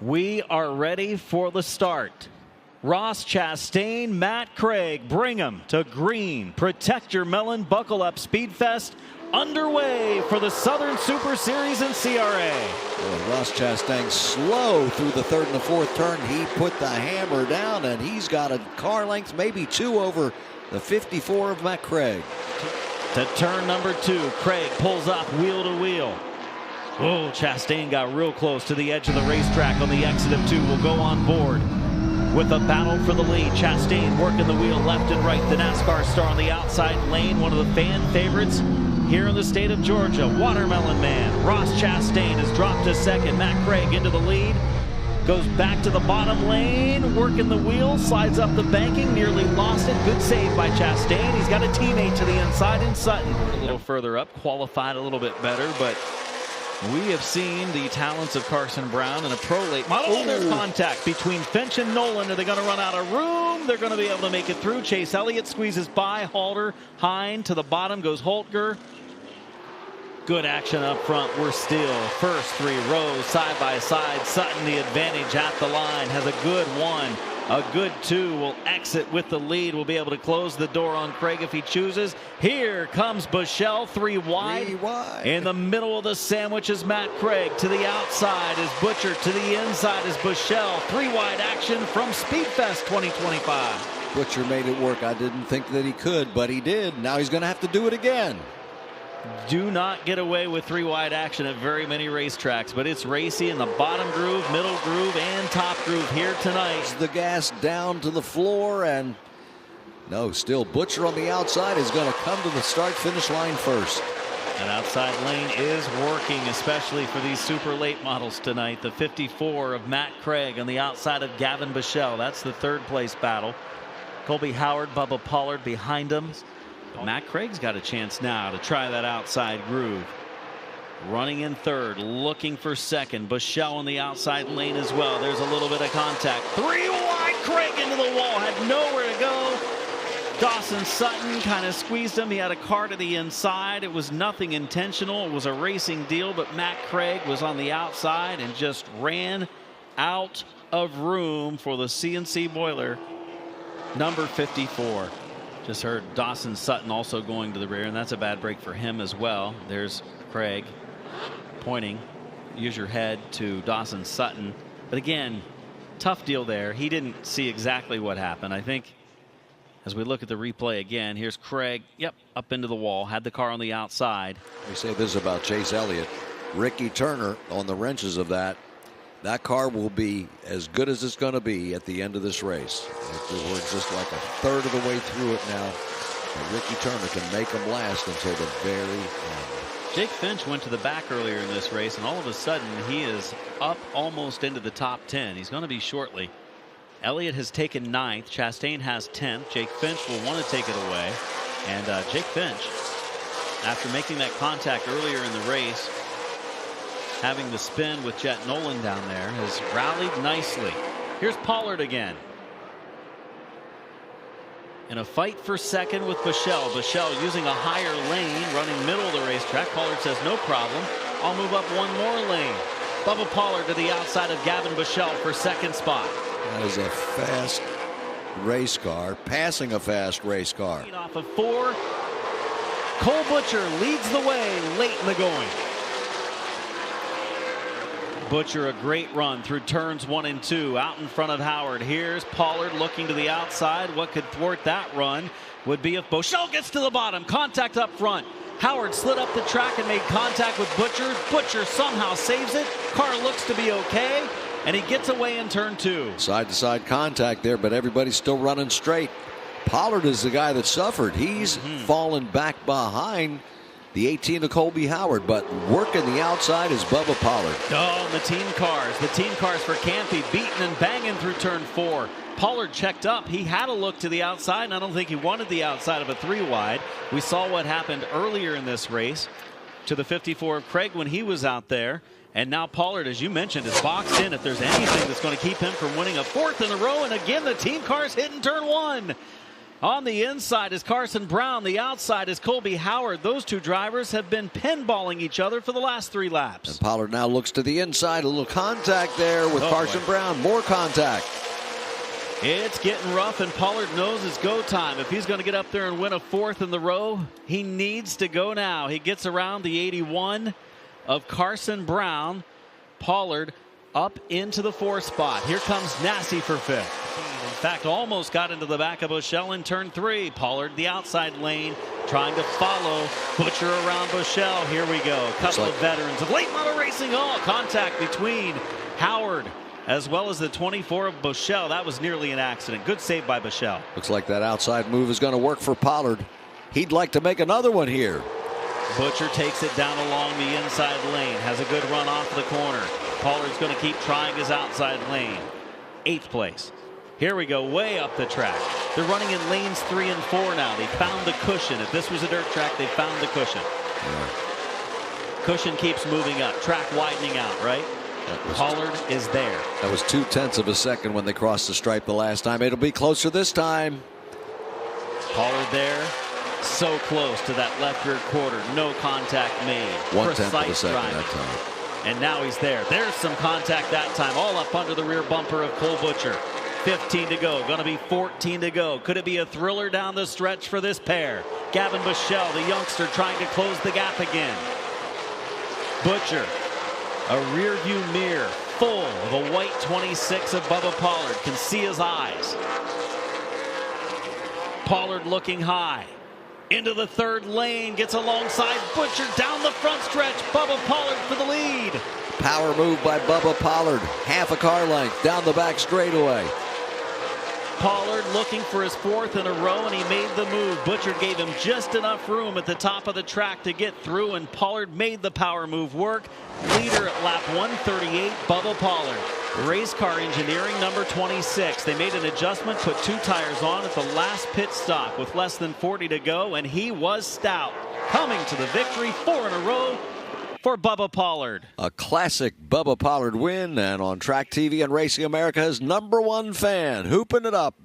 We are ready for the start. Ross Chastain, Matt Craig, bring them to green. Protect your melon, buckle up. SpeedFest underway for the Southern Super Series in CRA. Well, Ross Chastain slow through the third and the fourth turn. He put the hammer down, and he's got a car length, maybe two over the 54 of Matt Craig. To turn number 2, Craig pulls up wheel to wheel. Oh, Chastain got real close to the edge of the racetrack on the exit of 2. Will go on board with a battle for the lead. Chastain working the wheel left and right. The NASCAR star on the outside lane, one of the fan favorites here in the state of Georgia. Watermelon Man. Ross Chastain has dropped to second. Matt Craig into the lead. Goes back to the bottom lane, working the wheel, slides up the banking, nearly lost it. Good save by Chastain. He's got a teammate to the inside in Sutton. A little further up, qualified a little bit better, but we have seen the talents of Carson Brown in a pro late model. Oh, there's contact between Finch and Nolan. Are they going to run out of room? They're going to be able to make it through. Chase Elliott squeezes by. Halter, Hine to the bottom goes Holtger. Good action up front. We're still first 3 rows side by side. Sutton the advantage at the line. Has a good 1. A good 2 will exit with the lead. Will be able to close the door on Craig if he chooses. Here comes Bushell, 3 wide. 3 wide. In the middle of the sandwich is Matt Craig. To the outside is Butcher. To the inside is Bushell. 3 wide action from SpeedFest 2025. Butcher made it work. I didn't think that he could, but he did. Now he's going to have to do it again. Do not get away with 3 wide action at very many racetracks, but it's racy in the bottom groove, middle groove, and top groove here tonight. The gas down to the floor, and no, still Butcher on the outside is going to come to the start-finish line first. That outside lane is working, especially for these super late models tonight. The 54 of Matt Craig on the outside of Gavin Bushell. That's the 3rd place battle. Colby Howard, Bubba Pollard behind him. Matt Craig's got a chance now to try that outside groove. Running in 3rd, looking for 2nd. Bushell on the outside lane as well. There's a little bit of contact. 3 wide, Craig into the wall, had nowhere to go. Dawson Sutton kind of squeezed him. He had a car to the inside. It was nothing intentional. It was a racing deal, but Matt Craig was on the outside and just ran out of room for the CNC boiler, number 54. Just heard Dawson Sutton also going to the rear, and that's a bad break for him as well. There's Craig pointing. Use your head to Dawson Sutton. But again, tough deal there. He didn't see exactly what happened. I think as we look at the replay again, here's Craig. Yep, up into the wall. Had the car on the outside. We say this about Chase Elliott. Ricky Turner on the wrenches of that. That car will be as good as it's going to be at the end of this race. We're just like a third of the way through it now. And Ricky Turner can make them last until the very end. Jake Finch went to the back earlier in this race, and all of a sudden he is up almost into the top 10. He's going to be shortly. Elliott has taken 9th. Chastain has 10th. Jake Finch will want to take it away. And Jake Finch, after making that contact earlier in the race, having the spin with Jet Nolan down there, has rallied nicely. Here's Pollard again. In a fight for 2nd with Bushell. Bushell using a higher lane, running middle of the racetrack. Pollard says no problem. I'll move up 1 more lane. Bubba Pollard to the outside of Gavin Bushell for 2nd spot. That is a fast race car, passing a fast race car. Off of 4. Cole Butcher leads the way late in the going. Butcher, a great run through turns 1 and 2, out in front of Howard. Here's Pollard looking to the outside. What could thwart that run would be if Bushell gets to the bottom. Contact up front. Howard slid up the track and made contact with Butcher. Butcher somehow saves it. Car looks to be okay, and he gets away in turn 2. Side-to-side contact there, but everybody's still running straight. Pollard is the guy that suffered. He's fallen back behind the 18 of Colby Howard, but working the outside is Bubba Pollard. Oh, the team cars for Campy beating and banging through turn 4. Pollard checked up. He had a look to the outside, and I don't think he wanted the outside of a 3 wide. We saw what happened earlier in this race to the 54 of Craig when he was out there. And now Pollard, as you mentioned, is boxed in. If there's anything that's going to keep him from winning a 4th in a row, and again the team cars hitting turn 1. On the inside is Carson Brown. The outside is Colby Howard. Those two drivers have been pinballing each other for the last 3 laps. And Pollard now looks to the inside. A little contact there with Carson Brown. More contact. It's getting rough, and Pollard knows it's go time. If he's going to get up there and win a 4th in the row, he needs to go now. He gets around the 81 of Carson Brown. Pollard up into the 4th spot. Here comes Nassi for 5th. In fact, almost got into the back of Bushell in turn 3. Pollard, the outside lane, trying to follow Butcher around Bushell. Here we go. A couple of veterans of late model racing. Oh, contact between Howard as well as the 24 of Bushell. That was nearly an accident. Good save by Bushell. Looks like that outside move is going to work for Pollard. He'd like to make another one here. Butcher takes it down along the inside lane. Has a good run off the corner. Pollard's going to keep trying his outside lane. 8th place. Here we go, way up the track. They're running in lanes 3 and 4 now. They found the cushion. If this was a dirt track, they found the cushion. Yeah. Cushion keeps moving up. Track widening out, right? Pollard is there. That was 0.2 of a second when they crossed the stripe the last time. It'll be closer this time. Pollard there. So close to that left rear quarter. No contact made. 1/10 of a second that time. And now he's there. There's some contact that time. All up under the rear bumper of Cole Butcher. 15 to go. Going to be 14 to go. Could it be a thriller down the stretch for this pair? Gavin Bushell, the youngster, trying to close the gap again. Butcher, a rear view mirror full of a white 26 of Bubba Pollard. Can see his eyes. Pollard looking high. Into the 3rd lane. Gets alongside Butcher down the front stretch. Bubba Pollard for the lead. Power move by Bubba Pollard. Half a car length down the back straightaway. Pollard looking for his 4th in a row, and he made the move. Butcher gave him just enough room at the top of the track to get through, and Pollard made the power move work. Leader at lap 138, Bubba Pollard. Race car engineering number 26. They made an adjustment, put 2 tires on at the last pit stop with less than 40 to go, and he was stout. Coming to the victory, 4 in a row for Bubba Pollard. A classic Bubba Pollard win, and on Track TV and Racing America's #1 fan, hooping it up.